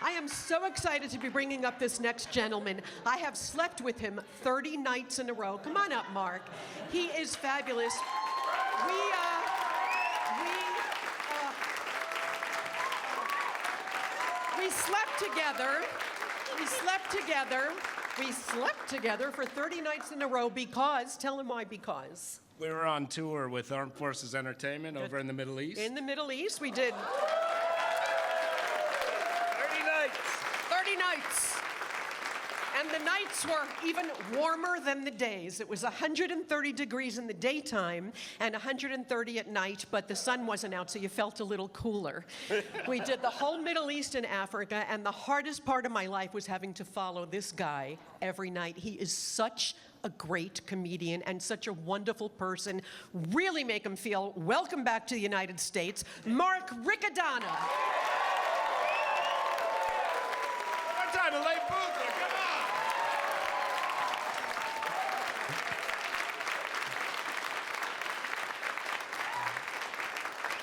I am so excited to be bringing up this next gentleman. I have slept with him 30 nights in a row. Come on up, Mark. He is fabulous. We slept together. We slept together for 30 nights in a row because, tell him why, because. We were on tour with Armed Forces Entertainment over in the Middle East. In the Middle East, we did 30 nights. And the nights were even warmer than the days. It was 130 degrees in the daytime and 130 at night, but the sun wasn't out, so you felt a little cooler. We did the whole Middle East and Africa, and the hardest part of my life was having to follow this guy every night. He is such a great comedian and such a wonderful person. Really make him feel welcome back to the United States. Mark Riccadonna. Time to lay Boozer, come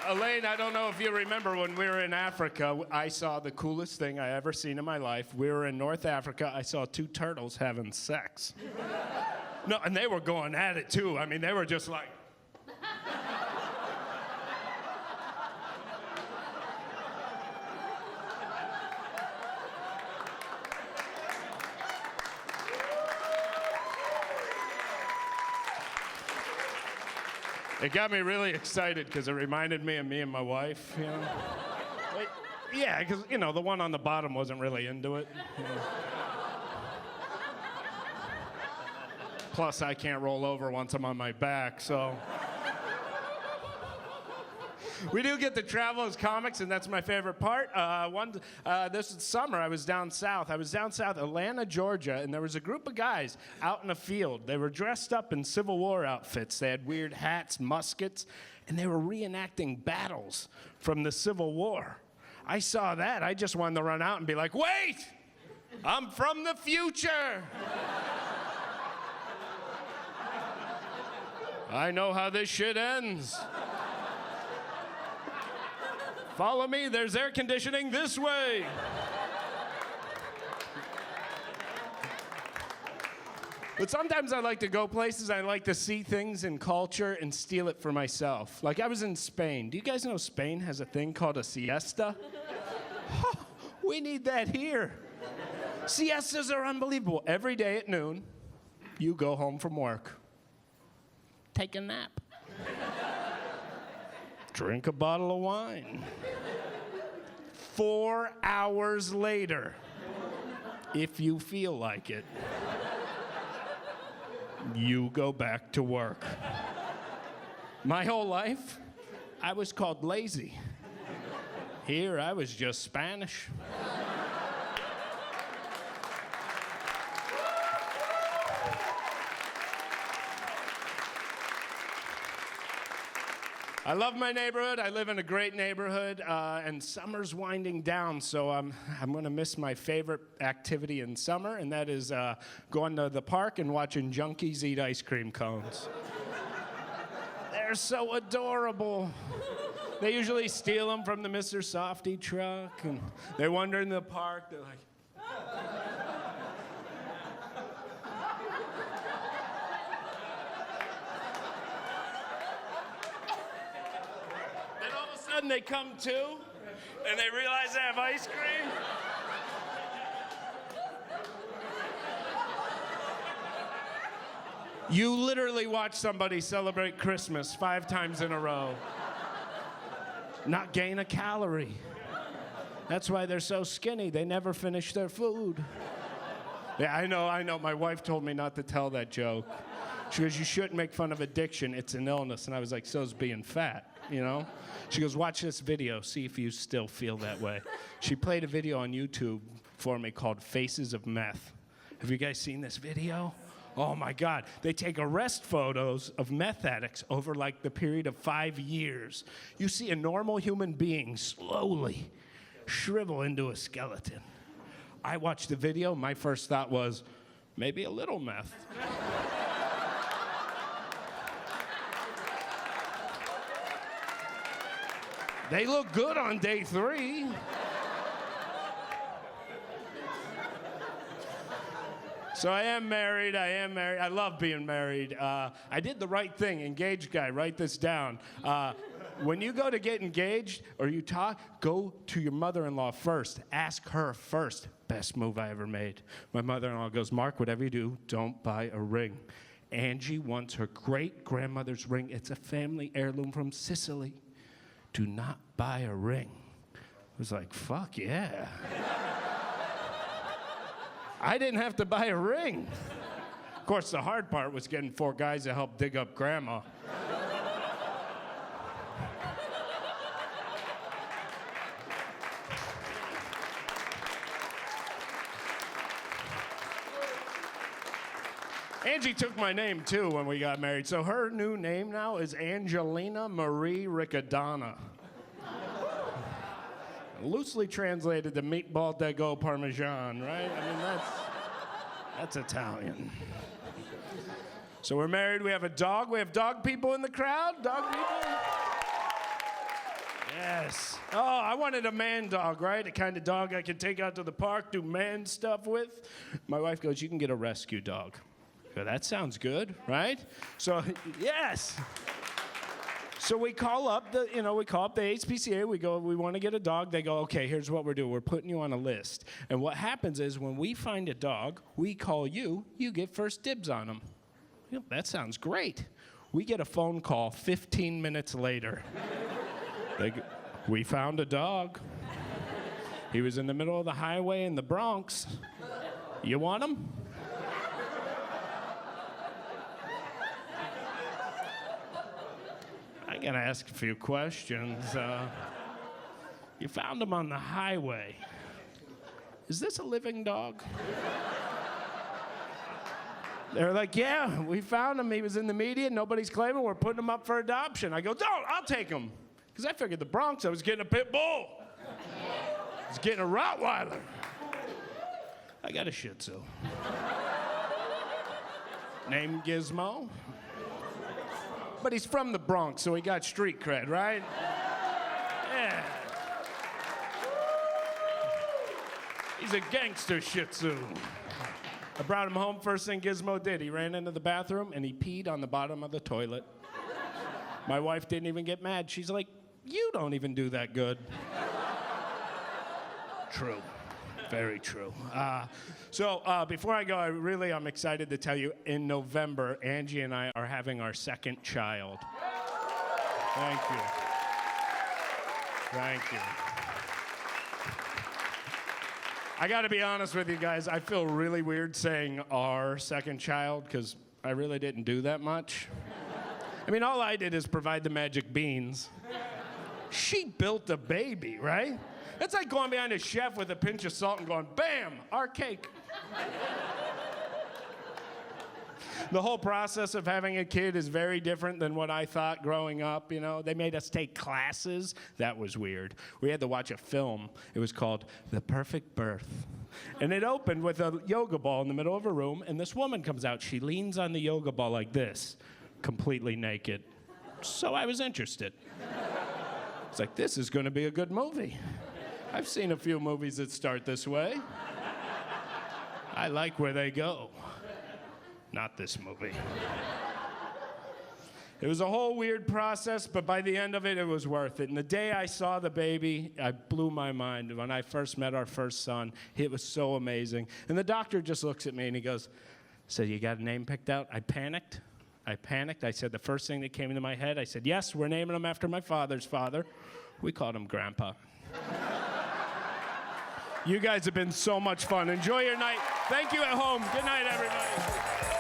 on! Elaine, I don't know if you remember when we were in Africa, I saw the coolest thing I ever seen in my life. We were in North Africa, I saw two turtles having sex. No, and they were going at it too. I mean, they were just like... It got me really excited because it reminded me of me and my wife, you know? Like, yeah, because, you know, the one on the bottom wasn't really into it. You know? Plus, I can't roll over once I'm on my back, so... We do get to travel as comics, and that's my favorite part. This summer, I was down south. Atlanta, Georgia, and there was a group of guys out in a field. They were dressed up in Civil War outfits. They had weird hats, muskets, and they were reenacting battles from the Civil War. I saw that. I just wanted to run out and be like, wait! I'm from the future! I know how this shit ends. Follow me, there's air conditioning this way. But sometimes I like to go places, I like to see things in culture and steal it for myself. Like I was in Spain. Do you guys know Spain has a thing called a siesta? We need that here. Siestas are unbelievable. Every day at noon, you go home from work. Take a nap. Drink a bottle of wine. 4 hours later, if you feel like it, you go back to work. My whole life, I was called lazy. Here, I was just Spanish. I love my neighborhood. I live in a great neighborhood, and summer's winding down, so I'm going to miss my favorite activity in summer, and that is going to the park and watching junkies eat ice cream cones. They're so adorable. They usually steal them from the Mr. Softy truck, and they wander in the park. They're like... And they come to, and they realize they have ice cream. You literally watch somebody celebrate Christmas 5 times in a row. Not gain a calorie. That's why they're so skinny. They never finish their food. Yeah, I know. My wife told me not to tell that joke. She goes, you shouldn't make fun of addiction. It's an illness. And I was like, so's being fat, you know? She goes, watch this video, see if you still feel that way. She played a video on YouTube for me called Faces of Meth. Have you guys seen this video? Oh my God. They take arrest photos of meth addicts over like the period of 5 years. You see a normal human being slowly shrivel into a skeleton. I watched the video, my first thought was, maybe a little meth. They look good on day 3. So I am married. I love being married. I did the right thing. Engaged guy, write this down. When you go to get engaged or you talk, go to your mother-in-law first. Ask her first. Best move I ever made. My mother-in-law goes, Mark, whatever you do, don't buy a ring. Angie wants her great-grandmother's ring. It's a family heirloom from Sicily. Do not buy a ring. I was like, fuck yeah. I didn't have to buy a ring. Of course, the hard part was getting 4 guys to help dig up Grandma. Angie took my name, too, when we got married. So her new name now is Angelina Marie Riccadonna. Loosely translated to meatball Dago Parmesan, right? I mean, that's Italian. So we're married. We have a dog. We have dog people in the crowd? Dog people? Yes. Oh, I wanted a man dog, right? A kind of dog I could take out to the park, do man stuff with. My wife goes, you can get a rescue dog. I go, that sounds good, right? So, yes. So we call up the HPCA. We go, we want to get a dog. They go, okay, here's what we're doing. We're putting you on a list. And what happens is when we find a dog, we call you. You get first dibs on them. You know, that sounds great. We get a phone call 15 minutes later. We found a dog. He was in the middle of the highway in the Bronx. You want him? I gotta ask a few questions. You found him on the highway. Is this a living dog? They're like, yeah, we found him. He was in the media. Nobody's claiming. We're putting him up for adoption. I go, don't, I'll take him. Because I figured the Bronx, I was getting a pit bull. I was getting a Rottweiler. I got a Shih Tzu. Named Gizmo. But he's from the Bronx, so he got street cred, right? Yeah. He's a gangster Shih Tzu. I brought him home. First thing Gizmo did, he ran into the bathroom and he peed on the bottom of the toilet. My wife didn't even get mad. She's like, you don't even do that good. True. Very true. So before I go, I'm excited to tell you, in November, Angie and I are having our second child. Thank you. Thank you. I got to be honest with you guys. I feel really weird saying our second child because I really didn't do that much. I mean, all I did is provide the magic beans. She built a baby, right? It's like going behind a chef with a pinch of salt and going, bam, our cake. The whole process of having a kid is very different than what I thought growing up, you know. They made us take classes. That was weird. We had to watch a film. It was called The Perfect Birth. And it opened with a yoga ball in the middle of a room, and this woman comes out. She leans on the yoga ball like this, completely naked. So I was interested. It's like, this is going to be a good movie. I've seen a few movies that start this way. I like where they go. Not this movie. It was a whole weird process, but by the end of it, it was worth it. And the day I saw the baby, I blew my mind. When I first met our first son, it was so amazing. And the doctor just looks at me and he goes, so you got a name picked out? I panicked. I said the first thing that came into my head, I said, yes, we're naming him after my father's father. We called him Grandpa. You guys have been so much fun. Enjoy your night. Thank you at home. Good night, everybody.